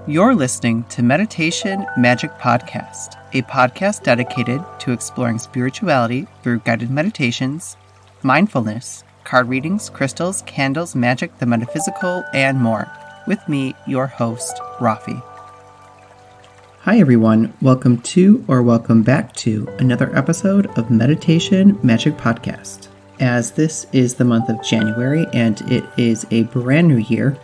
You're listening to Meditation Magic Podcast, a podcast dedicated to exploring spirituality through guided meditations, mindfulness, card readings, crystals, candles, magic, the metaphysical, and more. With me, your host, Raffi. Hi everyone, welcome to or welcome back to another episode of Meditation Magic Podcast. As this is the month of January and it is a brand new year,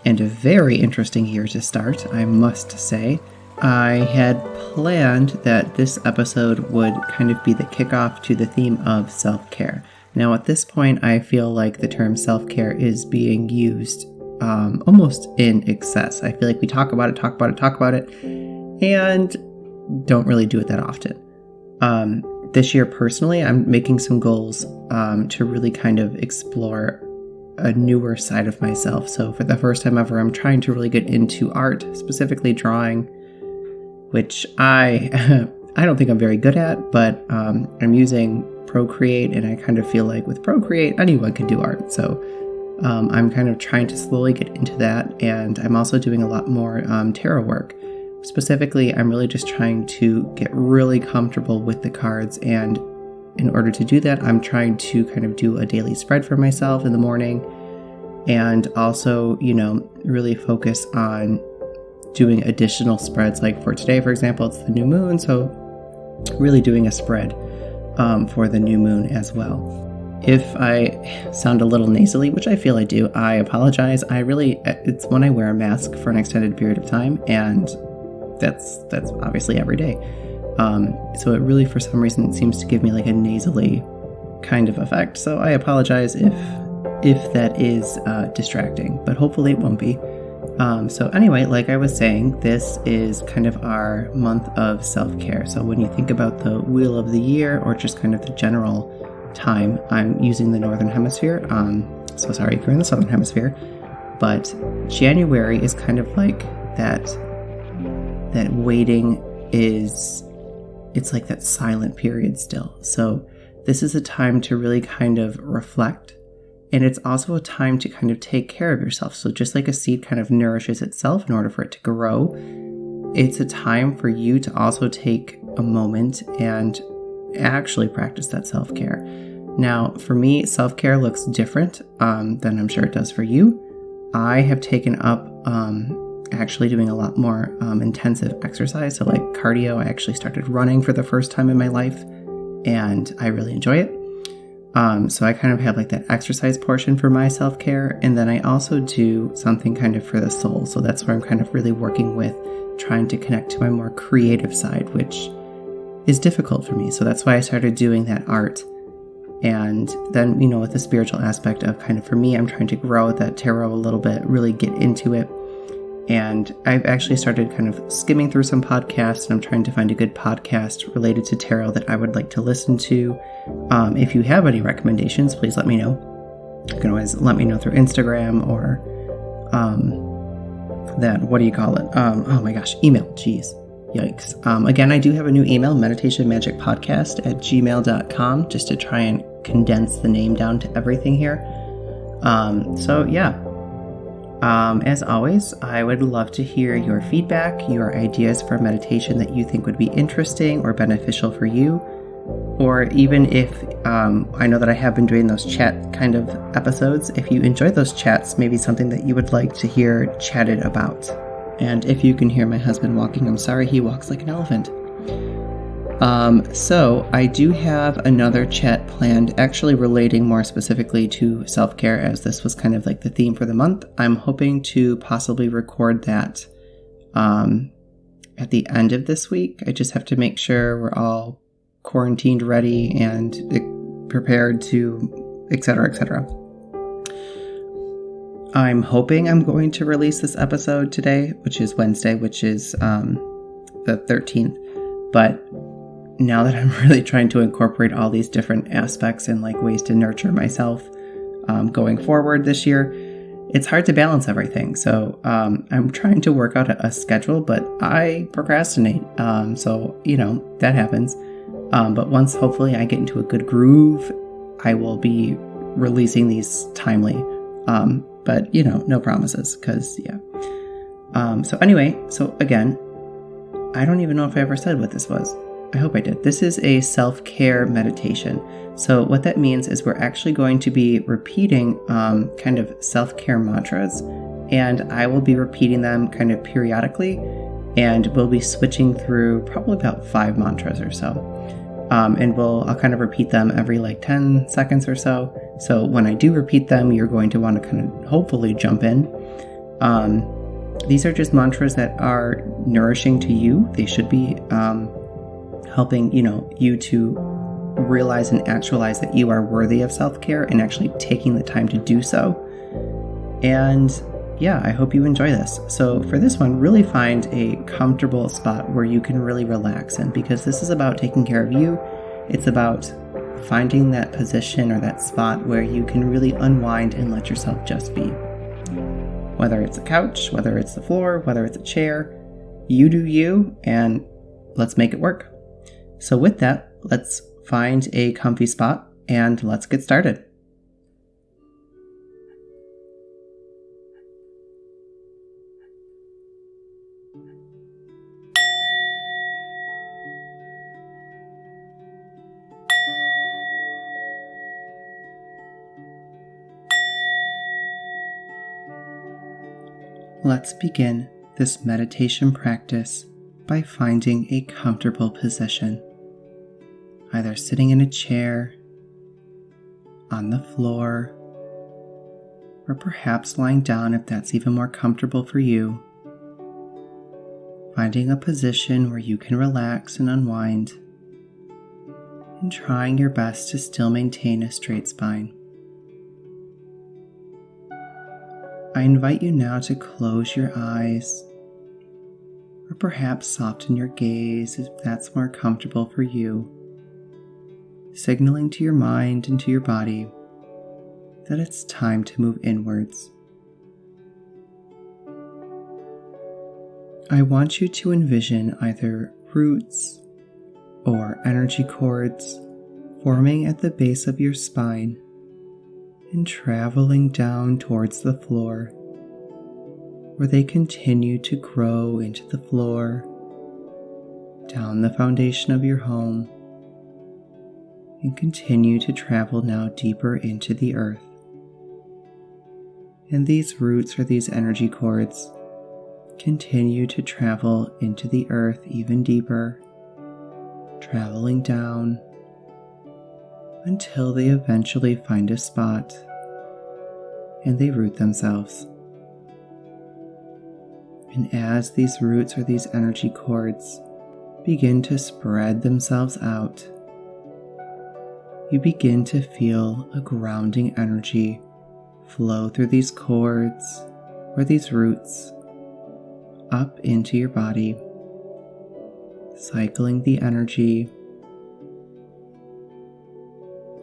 and a very interesting year to start, I must say. I had planned that this episode would kind of be the kickoff to the theme of self-care. Now, at this point, I feel like the term self-care is being used almost in excess. I feel like we talk about it, and don't really do it that often. This year, personally, I'm making some goals to really kind of explore a newer side of myself. So for the first time ever, I'm trying to really get into art, specifically drawing, which I don't think I'm very good at, but I'm using Procreate, and I kind of feel like with Procreate, anyone can do art. So I'm kind of trying to slowly get into that, and I'm also doing a lot more tarot work. Specifically, I'm really just trying to get really comfortable with the cards, and in order to do that, I'm trying to kind of do a daily spread for myself in the morning, and also, really focus on doing additional spreads. Like for today, for example, it's the new moon, so really doing a spread for the new moon as well. If I sound a little nasally, which I feel I do, I apologize. It's when I wear a mask for an extended period of time, and that's obviously every day. So it really, for some reason, seems to give me like a nasally kind of effect. So I apologize if that is distracting, but hopefully it won't be. So anyway, like I was saying, this is kind of our month of self-care. So when you think about the wheel of the year, or just kind of the general time, I'm using the Northern Hemisphere. So sorry if you're in the Southern Hemisphere, but January is kind of like that waiting is... It's like that silent period still. So this is a time to really kind of reflect. And it's also a time to kind of take care of yourself. So just like a seed kind of nourishes itself in order for it to grow, it's a time for you to also take a moment and actually practice that self-care. Now, for me, self-care looks different than I'm sure it does for you. I have taken up actually doing a lot more intensive exercise. So like cardio, I actually started running for the first time in my life, and I really enjoy it. So I kind of have like that exercise portion for my self-care. And then I also do something kind of for the soul. So that's where I'm kind of really working with trying to connect to my more creative side, which is difficult for me. So that's why I started doing that art. And then, with the spiritual aspect of kind of, for me, I'm trying to grow that tarot a little bit, really get into it. And I've actually started kind of skimming through some podcasts, and I'm trying to find a good podcast related to tarot that I would like to listen to. If you have any recommendations, please let me know. You can always let me know through Instagram or oh my gosh, email. Jeez. Yikes. Again, I do have a new email, meditationmagicpodcast@gmail.com, just to try and condense the name down to everything here. As always, I would love to hear your feedback, your ideas for meditation that you think would be interesting or beneficial for you. Or even if, I know that I have been doing those chat kind of episodes, if you enjoy those chats, maybe something that you would like to hear chatted about. And if you can hear my husband walking, I'm sorry, he walks like an elephant. So I do have another chat planned, actually relating more specifically to self-care, as this was kind of like the theme for the month. I'm hoping to possibly record that at the end of this week. I just have to make sure we're all quarantined ready and prepared to, etc., etc. I'm hoping I'm going to release this episode today, which is Wednesday, which is the 13th. But now that I'm really trying to incorporate all these different aspects and like ways to nurture myself going forward this year, it's hard to balance everything. So I'm trying to work out a schedule, but I procrastinate. So, that happens. But once hopefully I get into a good groove, I will be releasing these timely. But, no promises, because, yeah. So again, I don't even know if I ever said what this was. I hope I did. This is a self-care meditation. So what that means is we're actually going to be repeating kind of self-care mantras, and I will be repeating them kind of periodically, and we'll be switching through probably about 5 mantras or so. And I'll kind of repeat them every 10 seconds or so. So when I do repeat them, you're going to want to kind of hopefully jump in. These are just mantras that are nourishing to you. They should be helping, you to realize and actualize that you are worthy of self-care and actually taking the time to do so. And yeah, I hope you enjoy this. So for this one, really find a comfortable spot where you can really relax in, because this is about taking care of you. It's about finding that position or that spot where you can really unwind and let yourself just be. Whether it's a couch, whether it's the floor, whether it's a chair, you do you, and let's make it work. So with that, let's find a comfy spot and let's get started. Let's begin this meditation practice by finding a comfortable position, either sitting in a chair, on the floor, or perhaps lying down if that's even more comfortable for you. Finding a position where you can relax and unwind, and trying your best to still maintain a straight spine. I invite you now to close your eyes, or perhaps soften your gaze if that's more comfortable for you, signaling to your mind and to your body that it's time to move inwards. I want you to envision either roots or energy cords forming at the base of your spine and traveling down towards the floor, where they continue to grow into the floor, down the foundation of your home, and continue to travel now deeper into the earth. And these roots or these energy cords continue to travel into the earth even deeper, traveling down until they eventually find a spot and they root themselves. And as these roots or these energy cords begin to spread themselves out, you begin to feel a grounding energy flow through these cords or these roots up into your body, cycling the energy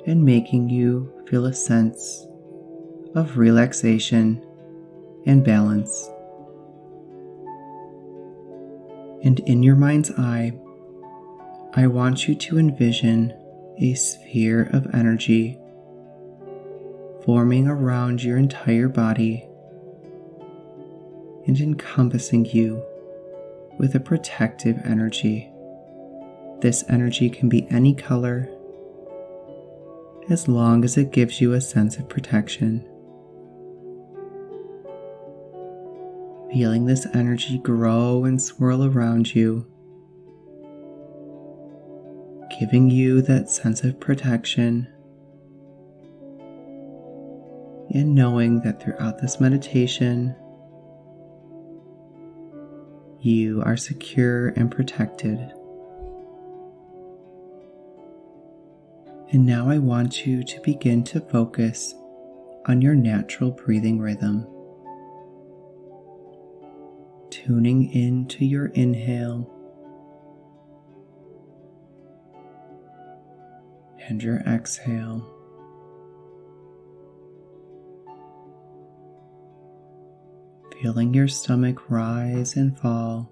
and making you feel a sense of relaxation and balance. And in your mind's eye, I want you to envision a sphere of energy forming around your entire body and encompassing you with a protective energy. This energy can be any color, as long as it gives you a sense of protection. Feeling this energy grow and swirl around you, giving you that sense of protection, and knowing that throughout this meditation, you are secure and protected. And now I want you to begin to focus on your natural breathing rhythm, tuning into your inhale and your exhale. Feeling your stomach rise and fall.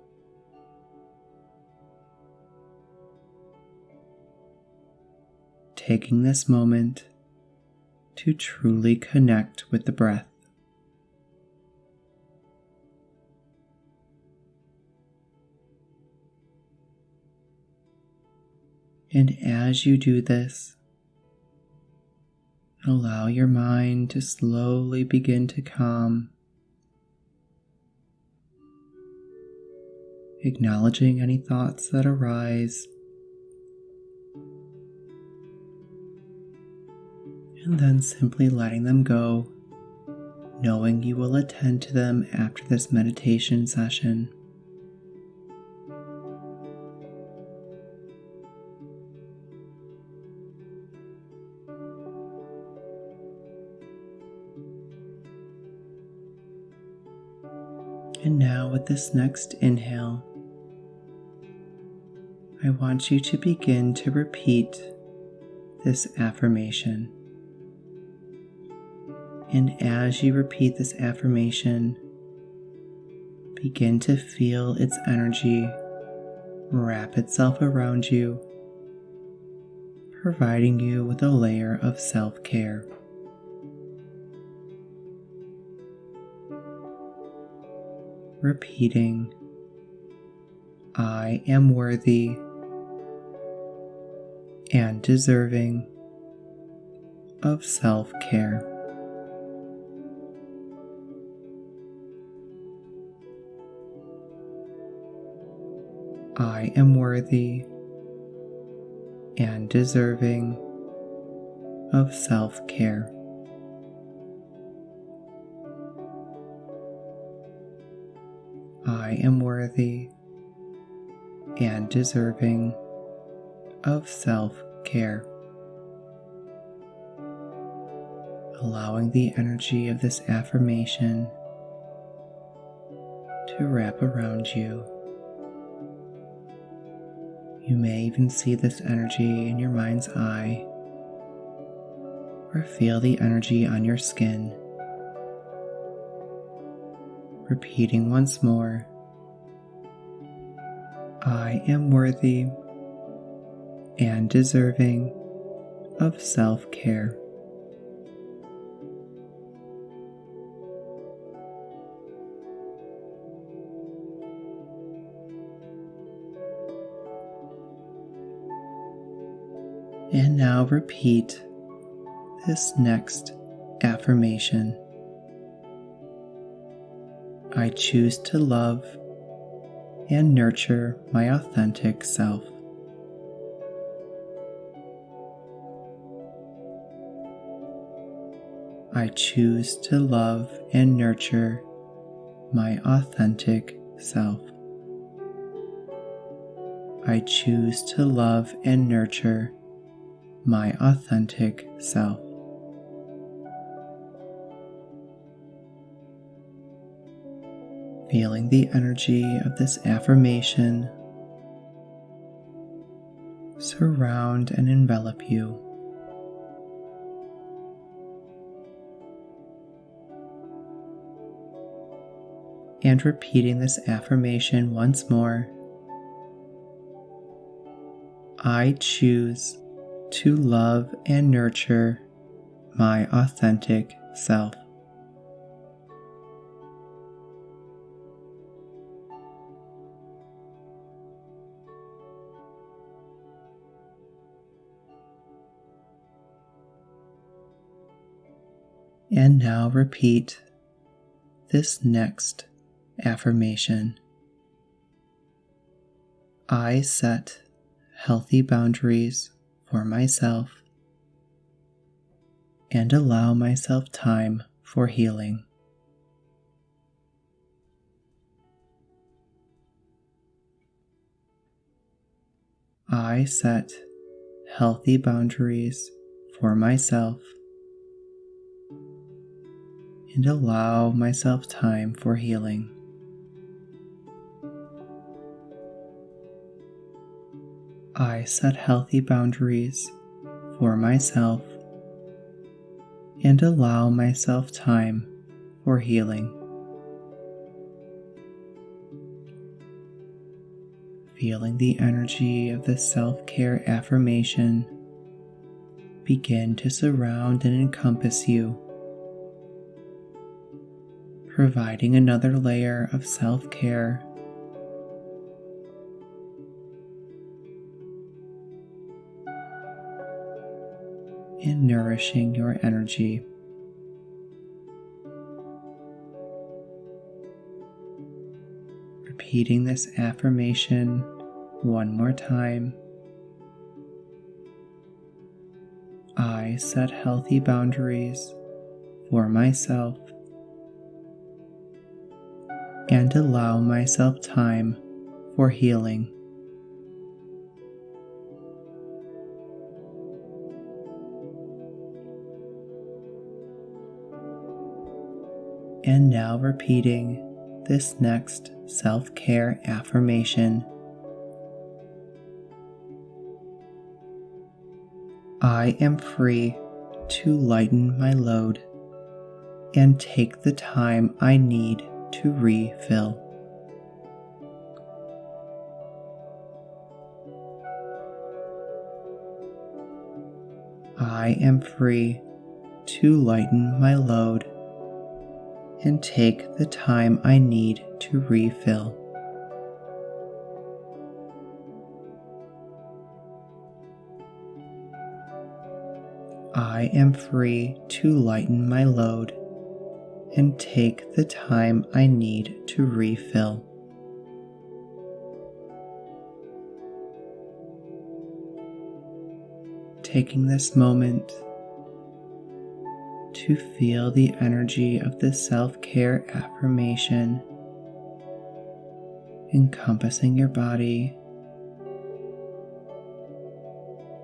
Taking this moment to truly connect with the breath. And as you do this, allow your mind to slowly begin to calm, acknowledging any thoughts that arise, and then simply letting them go, knowing you will attend to them after this meditation session. And now with this next inhale, I want you to begin to repeat this affirmation. And as you repeat this affirmation, begin to feel its energy wrap itself around you, providing you with a layer of self-care. Repeating, I am worthy and deserving of self-care. I am worthy and deserving of self-care. I am worthy and deserving of self-care. Allowing the energy of this affirmation to wrap around you. You may even see this energy in your mind's eye, or feel the energy on your skin. Repeating once more, I am worthy and deserving of self-care. And now repeat this next affirmation. I choose to love and nurture my authentic self. I choose to love and nurture my authentic self. I choose to love and nurture my authentic self. Feeling the energy of this affirmation surround and envelop you. And repeating this affirmation once more, I choose to love and nurture my authentic self. And now repeat this next affirmation. I set healthy boundaries for myself and allow myself time for healing. I set healthy boundaries for myself and allow myself time for healing. I set healthy boundaries for myself and allow myself time for healing. Feeling the energy of the self-care affirmation begin to surround and encompass you, providing another layer of self-care. and nourishing your energy. Repeating this affirmation one more time. I set healthy boundaries for myself and allow myself time for healing. And now repeating this next self-care affirmation. I am free to lighten my load and take the time I need to refill. I am free to lighten my load and take the time I need to refill. I am free to lighten my load and take the time I need to refill. Taking this moment to feel the energy of this self-care affirmation encompassing your body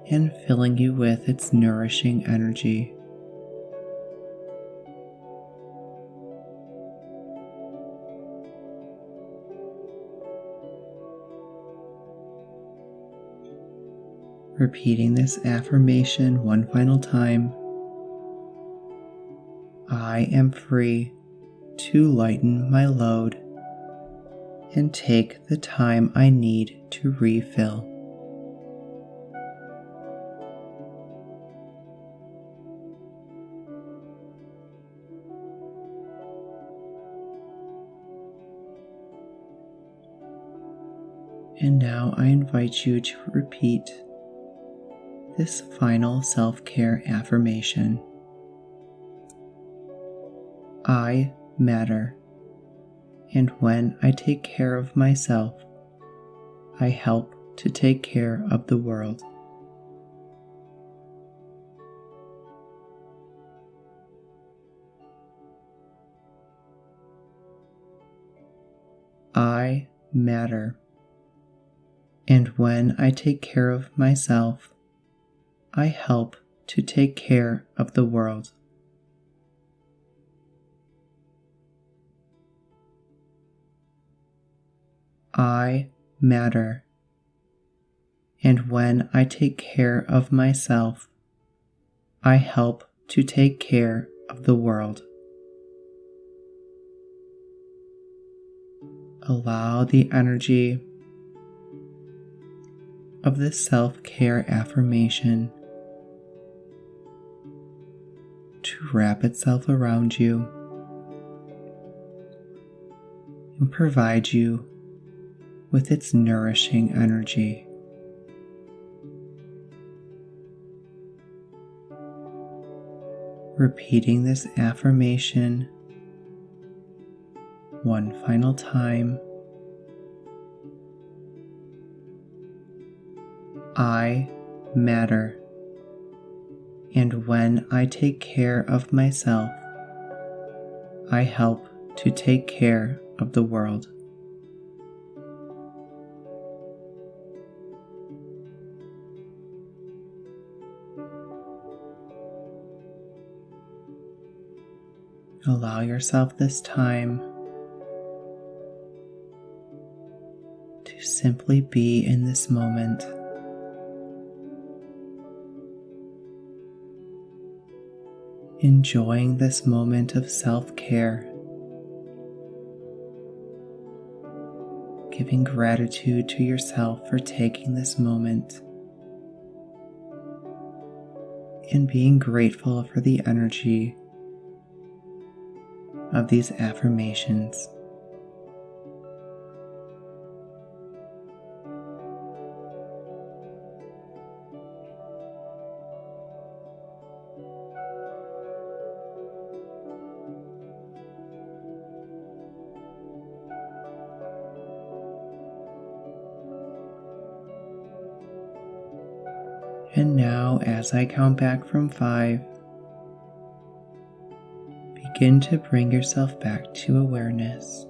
and filling you with its nourishing energy. Repeating this affirmation one final time. I am free to lighten my load and take the time I need to refill. And now I invite you to repeat this final self-care affirmation. I matter, and when I take care of myself, I help to take care of the world. I matter, and when I take care of myself, I help to take care of the world. I matter, and when I take care of myself, I help to take care of the world. Allow the energy of this self-care affirmation to wrap itself around you and provide you with its nourishing energy. Repeating this affirmation one final time. I matter, and when I take care of myself, I help to take care of the world. Allow yourself this time to simply be in this moment. Enjoying this moment of self-care, giving gratitude to yourself for taking this moment, and being grateful for the energy of these affirmations. And now, as I count back from 5, begin to bring yourself back to awareness,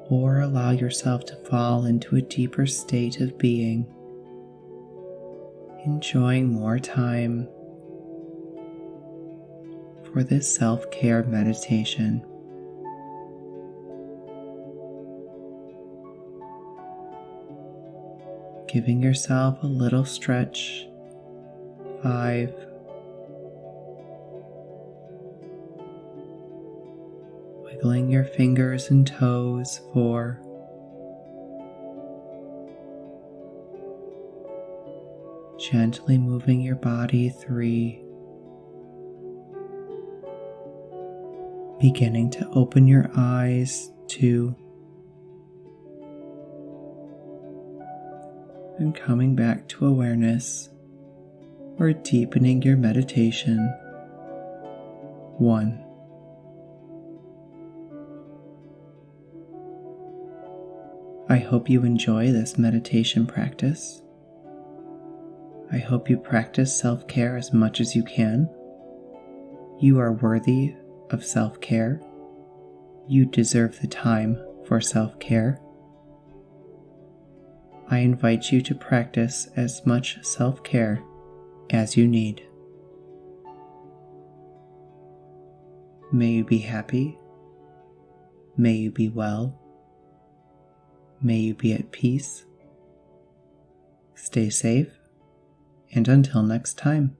or allow yourself to fall into a deeper state of being, enjoying more time for this self-care meditation. Giving yourself a little stretch. 5. Wiggling your fingers and toes. 4. Gently moving your body. 3. Beginning to open your eyes. 2. And coming back to awareness or deepening your meditation. 1. I hope you enjoy this meditation practice. I hope you practice self-care as much as you can. You are worthy of self-care. You deserve the time for self-care. I invite you to practice as much self-care as you need. May you be happy. May you be well. May you be at peace. Stay safe, and until next time.